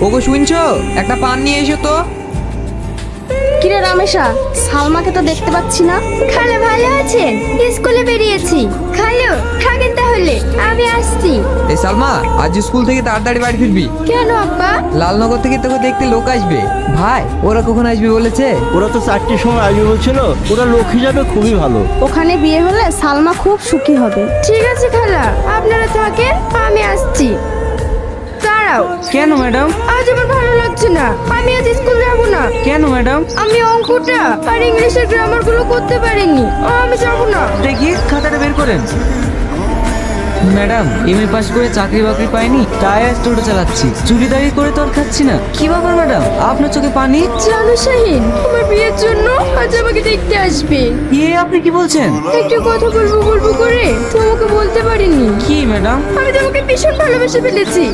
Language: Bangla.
ওগো শুনছো, একটা পান নিয়ে এসো তো। কিরে রামেশা, সালমাকে তো দেখতে পাচ্ছি না। খালা ভালো আছেন? স্কুলে বেরিয়েছি। খালু থাকেন তাহলে, আমি আসছি। এই সালমা, আজ স্কুল থেকে তাড়াতাড়ি বাড়ি ফিরবি। কেন আব্বা? লালনগর থেকে তোকে দেখতে লোক আসবে। ভাই, ওরা কখন আসবে বলেছে? ওরা তো 4টের সময় আসবে বলছিল। ওরা লোক হিসাবে খুবই ভালো। ওখানে বিয়ে হলে সালমা খুব সুখী হবে। ঠিক আছে খালা, আপনারা থাকেন, আমি আসছি। দাঁড়াও। কেন ম্যাডাম? আজ আমার ভালো লাগছে না, আমি আজ স্কুল যাব না। কেন ম্যাডাম? আমি অঙ্কটা আর ইংলিশের গ্রামার গুলো করতে পারিনি, আমি যাব না। দেখি খাতাটা বের করেন। ম্যাডাম, এমএ পাস করে চাকরি বাকরি পাইনি, তাই আজ টোটো চালাচ্ছি। চুরিদারি করে তো আর খাচ্ছি না। কি ব্যাপার ম্যাডাম, আপনার চোখে পানি? জানো শাহিন, আমার বিয়ের জন্য আজ আমাকে দেখতে আসবে। আপনি কি বলছেন? একটু কথা বলবো বলবো করে তোমাকে বলতে পারিনি। কি ম্যাডাম? আমি তোমাকে ভীষণ ভালোবেসে ফেলেছি।